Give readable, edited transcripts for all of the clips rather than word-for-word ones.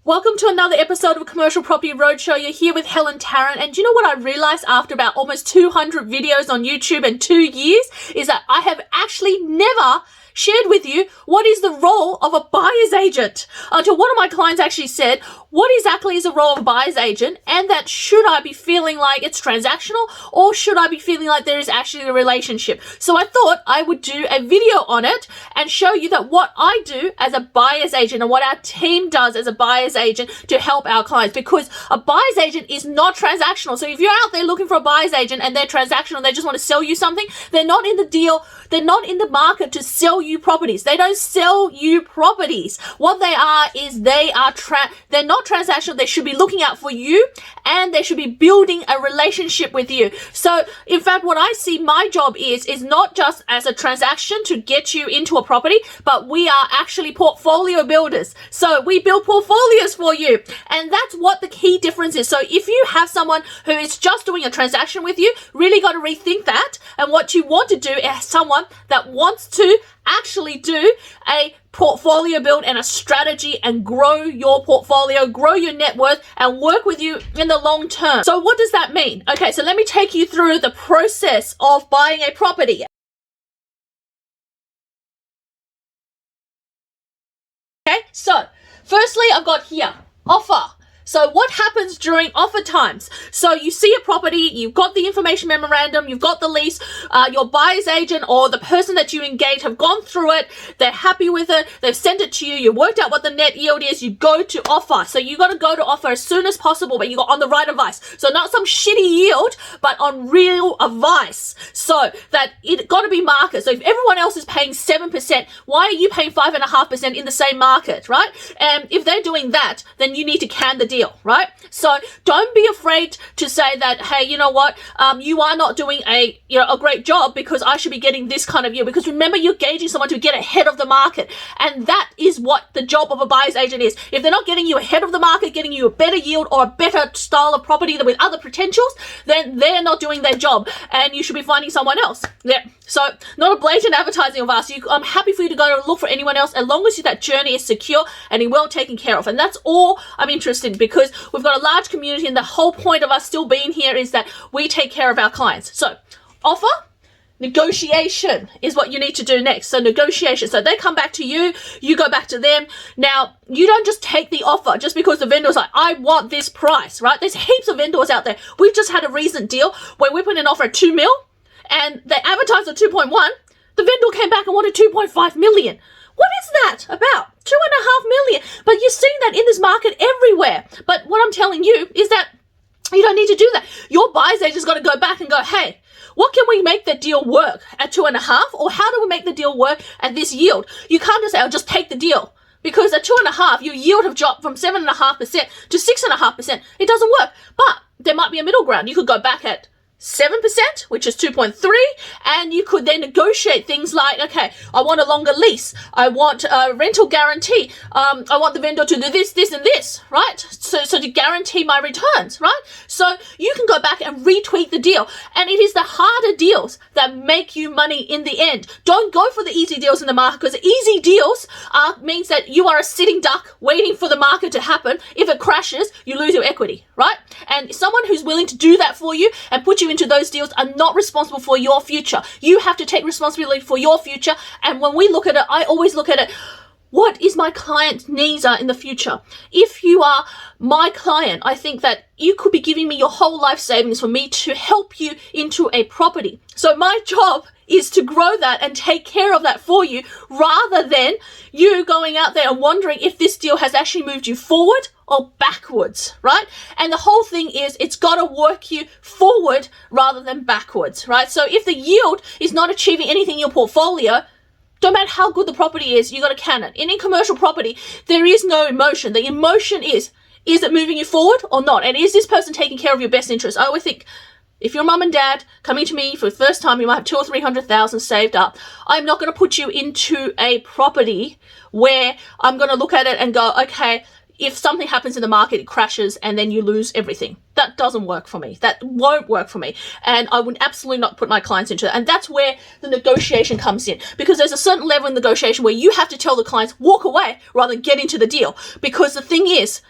Welcome to another episode of Commercial Property Roadshow. You're here with Helen Tarrant, and do you know what I realized after about almost 200 videos on YouTube and 2 years is that I have actually never shared with you what is the role of a buyer's agent. Until one of my clients actually said, what exactly is the role of a buyer's agent, and that should I be feeling like it's transactional or should I be feeling like there is actually a relationship? So I thought I would do a video on it and show you that what I do as a buyer's agent and what our team does as a buyer's agent to help our clients, because a buyer's agent is not transactional. So if you're out there looking for a buyer's agent and they're transactional, they just want to sell you something, they're not in the deal, they're not in the market to sell you properties. They don't sell you properties. What they are is they're not transactional. They should be looking out for you and they should be building a relationship with you. So in fact, what I see my job is not just as a transaction to get you into a property, but we are actually portfolio builders. So we build portfolios for you. And that's what the key difference is. So if you have someone who is just doing a transaction with you, really got to rethink that. And what you want to do is someone that wants to actually do a portfolio build and a strategy and grow your portfolio, grow your net worth, and work with you in the long term. So what does that mean? Okay, so let me take you through the process of buying a property. Okay, so firstly, I've got here offer. So what happens during offer times? So you see a property, you've got the information memorandum, you've got the lease, your buyer's agent or the person that you engage have gone through it, they're happy with it, they've sent it to you, you worked out what the net yield is, you go to offer. So you got to go to offer as soon as possible, but you got on the right advice. So not some shitty yield, but on real advice. So that it got to be market. So if everyone else is paying 7%, why are you paying 5.5% in the same market, right? And if they're doing that, then you need to can the deal, right? So don't be afraid to say that, hey, you know what, you are not doing a great job because I should be getting this kind of yield. Because remember, you're gauging someone to get ahead of the market, and that is what the job of a buyer's agent is. If they're not getting you ahead of the market, getting you a better yield or a better style of property with other potentials, then they're not doing their job, and you should be finding someone else. Yeah. So not a blatant advertising of us. I'm happy for you to go and look for anyone else as long as that journey is secure and well taken care of. And that's all I'm interested in, because we've got a large community, and the whole point of us still being here is that we take care of our clients. So offer, negotiation is what you need to do next. So negotiation. So they come back to you, you go back to them. Now, you don't just take the offer just because the vendor's like, I want this price, right? There's heaps of vendors out there. We've just had a recent deal where we put an offer at 2 mil and they advertised at 2.1. The vendor came back and wanted 2.5 million. What is that about? 2.5 million. But you're seeing that in this market everywhere. But what I'm telling you is that you don't need to do that. Your buyer's agent's got to go back and go, hey, what can we make that deal work at 2.5? Or how do we make the deal work at this yield? You can't just say, I'll just take the deal. Because at 2.5, your yield have dropped from 7.5% to 6.5%. It doesn't work. But there might be a middle ground. You could go back at 7%, which is 2.3, and you could then negotiate things like, okay, I want a longer lease, I want a rental guarantee, I want the vendor to do this, this, and this, right? So to guarantee my returns, right? So you can go back and retweak the deal, and it is the harder deals that make you money in the end. Don't go for the easy deals in the market, because easy deals means that you are a sitting duck waiting for the market to happen. If it crashes, you lose your equity, right? And someone who's willing to do that for you and put you into those deals are not responsible for your future. You have to take responsibility for your future. And when we look at it, I always look at it, what is my client's needs are in the future? If you are my client, I think that you could be giving me your whole life savings for me to help you into a property. So my job is to grow that and take care of that for you, rather than you going out there and wondering if this deal has actually moved you forward or backwards, right? And the whole thing is it's got to work you forward rather than backwards, right? So if the yield is not achieving anything in your portfolio, don't matter how good the property is, you got to can it. In commercial property, there is no emotion. The emotion is it moving you forward or not? And is this person taking care of your best interest? I always think, if your mum and dad coming to me for the first time, you might have 200,000 or 300,000 saved up. I'm not going to put you into a property where I'm going to look at it and go, okay, if something happens in the market, it crashes and then you lose everything. That doesn't work for me. That won't work for me. And I would absolutely not put my clients into it. And that's where the negotiation comes in, because there's a certain level of negotiation where you have to tell the clients, walk away rather than get into the deal. Because the thing is,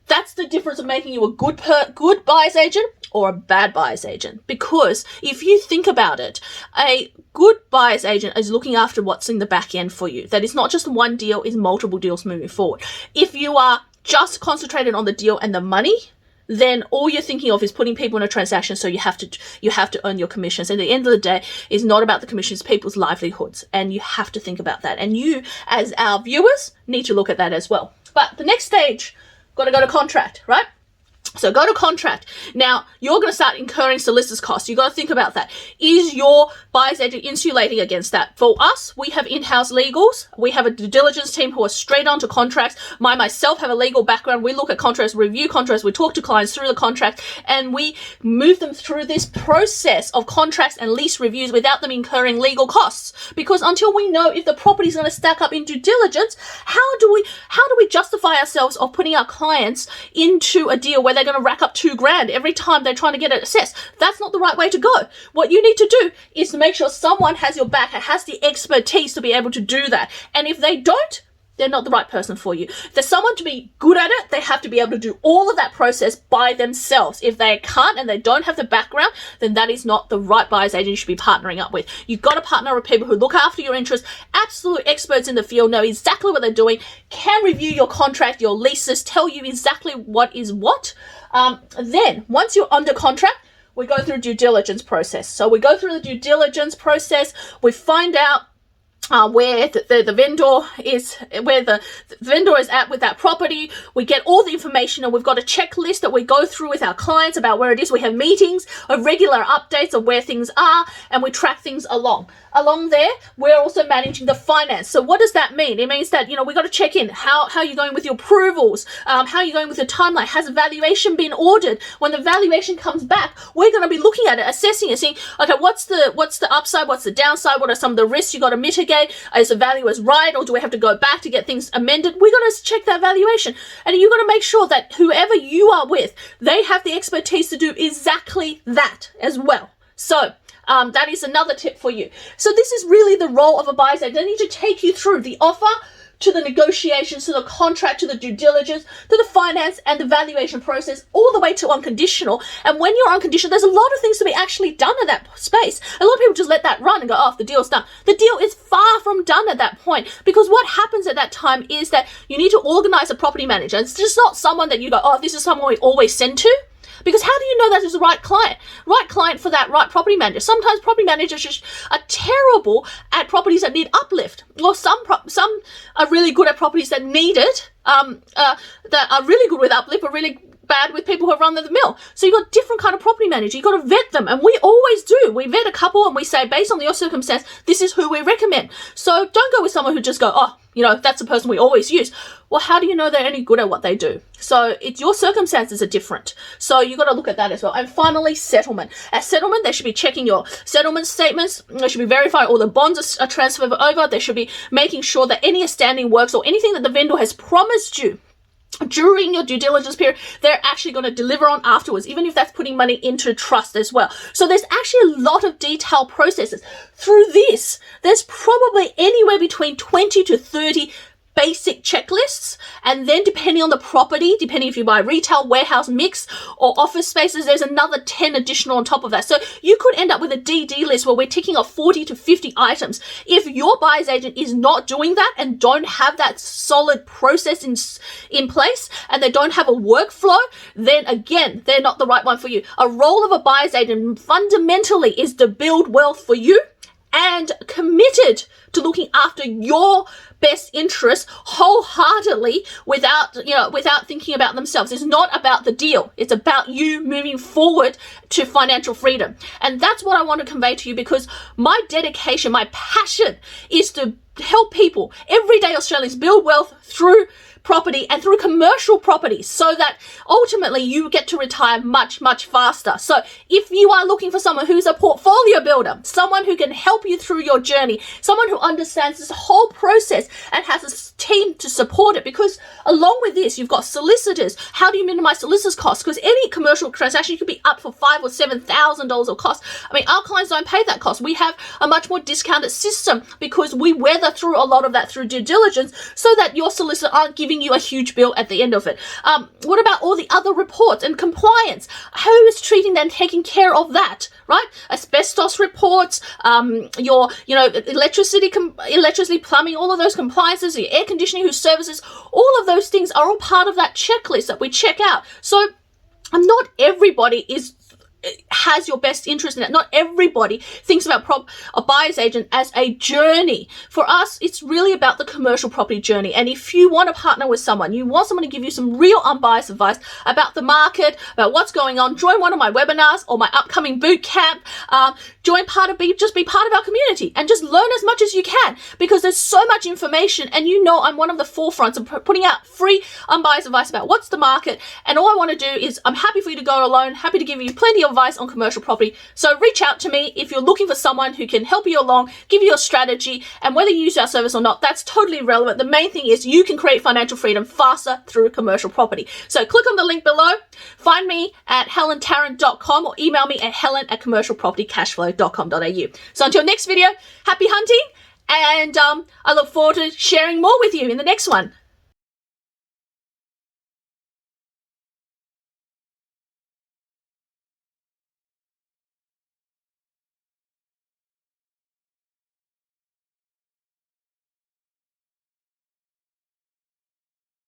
That's the difference of making you a good buyer's agent or a bad buyer's agent. Because if you think about it, a good buyer's agent is looking after what's in the back end for you. That is not just one deal, is multiple deals moving forward. If you are just concentrated on the deal and the money, then all you're thinking of is putting people in a transaction, so you have to earn your commissions. And at the end of the day, it's not about the commissions, people's livelihoods, and you have to think about that. And you, as our viewers, need to look at that as well. But the next stage, got to go to contract, right? So go to contract. Now, you're going to start incurring solicitor's costs. You've got to think about that. Is your buyer's agent insulating against that? For us, we have in-house legals. We have a due diligence team who are straight on to contracts. Myself have a legal background. We look at contracts, review contracts, we talk to clients through the contract, and we move them through this process of contracts and lease reviews without them incurring legal costs. Because until we know if the property is going to stack up in due diligence, how do we justify ourselves of putting our clients into a deal where they're going to rack up $2,000 every time they're trying to get it assessed? That's not the right way to go. What you need to do is to make sure someone has your back and has the expertise to be able to do that. And if they don't, they're not the right person for you. There's someone to be good at it. They have to be able to do all of that process by themselves. If they can't and they don't have the background, then that is not the right buyer's agent you should be partnering up with. You've got to partner with people who look after your interests, absolute experts in the field, know exactly what they're doing, can review your contract, your leases, tell you exactly what is what. Then, once you're under contract, we go through due diligence process. So we go through the due diligence process, we find out where the vendor is, where the vendor is at with that property. We get all the information, and we've got a checklist that we go through with our clients about where it is. We have meetings of regular updates of where things are, and we track things along. Along there, we're also managing the finance. So what does that mean? It means that, we got to check in. How are you going with your approvals? How are you going with the timeline? Has a valuation been ordered? When the valuation comes back, we're going to be looking at it, assessing it, seeing, okay, what's the upside? What's the downside? What are some of the risks you got to mitigate? Is the value as right, or do we have to go back to get things amended? We're going to check that valuation. And you've got to make sure that whoever you are with, they have the expertise to do exactly that as well. So, that is another tip for you. So this is really the role of a buyer's agent. They need to take you through the offer, to the negotiations, to the contract, to the due diligence, to the finance and the valuation process, all the way to unconditional. And when you're unconditional, there's a lot of things to be actually done in that space. A lot of people just let that run and go, oh, the deal's done. The deal is far from done at that point, because what happens at that time is that you need to organize a property manager. It's just not someone that you go, oh, this is someone we always send to. Because how do you know that is the right client for that right property manager? Sometimes property managers just are terrible at properties that need uplift, or some are really good at properties that need it, that are really good with uplift, but really bad with people who run the mill. So you've got different kind of property manager. You've got to vet them, and we always do. We vet a couple and we say, based on your circumstance, this is who we recommend. So don't go with someone who just go, oh, that's the person we always use. Well, how do you know they're any good at what they do? So your circumstances are different. So you've got to look at that as well. And finally, settlement. At settlement, they should be checking your settlement statements. They should be verifying all the bonds are transferred over. They should be making sure that any outstanding works or anything that the vendor has promised you during your due diligence period, they're actually going to deliver on afterwards, even if that's putting money into trust as well. So there's actually a lot of detailed processes. Through this, there's probably anywhere between 20 to 30 basic checklists, and then depending on the property, depending if you buy retail, warehouse, mix, or office spaces, there's another 10 additional on top of that. So you could end up with a DD list where we're ticking off 40 to 50 items. If your buyer's agent is not doing that and don't have that solid process in place, and they don't have a workflow, then again, they're not the right one for you. A role of a buyer's agent fundamentally is to build wealth for you and committed to looking after your best interests wholeheartedly without thinking about themselves. It's not about the deal. It's about you moving forward to financial freedom. And that's what I want to convey to you, because my dedication, my passion is to help people, everyday Australians, build wealth through property and through commercial property, so that ultimately you get to retire much, much faster. So if you are looking for someone who's a portfolio builder, someone who can help you through your journey, someone who understands this whole process and has a team to support it, because along with this, you've got solicitors. How do you minimize solicitors' costs? Because any commercial transaction could be up for $5,000 or $7,000 of cost. I mean, our clients don't pay that cost. We have a much more discounted system because we weather through a lot of that through due diligence, so that your solicitor aren't giving giving you a huge bill at the end of it. What about all the other reports and compliance? Who is treating and taking care of that, right? Asbestos reports, your, electricity, plumbing, all of those compliances, your air conditioning, whose services, all of those things are all part of that checklist that we check out. So not everybody has your best interest in it. Not everybody thinks about a buyer's agent as a journey. For us, it's really about the commercial property journey. And if you want to partner with someone, you want someone to give you some real unbiased advice about the market, about what's going on, join one of my webinars or my upcoming boot camp. Just be part of our community and just learn as much as you can, because there's so much information, and I'm one of the forefronts of putting out free unbiased advice about what's the market. And all I want to do is, I'm happy for you to go alone, happy to give you plenty of advice on commercial property. So reach out to me if you're looking for someone who can help you along, give you a strategy, and whether you use our service or not, that's totally irrelevant. The main thing is you can create financial freedom faster through commercial property. So click on the link below, find me at helentarrant.com or email me at helen@commercialpropertycashflow.com.au. So until next video, happy hunting, and I look forward to sharing more with you in the next one.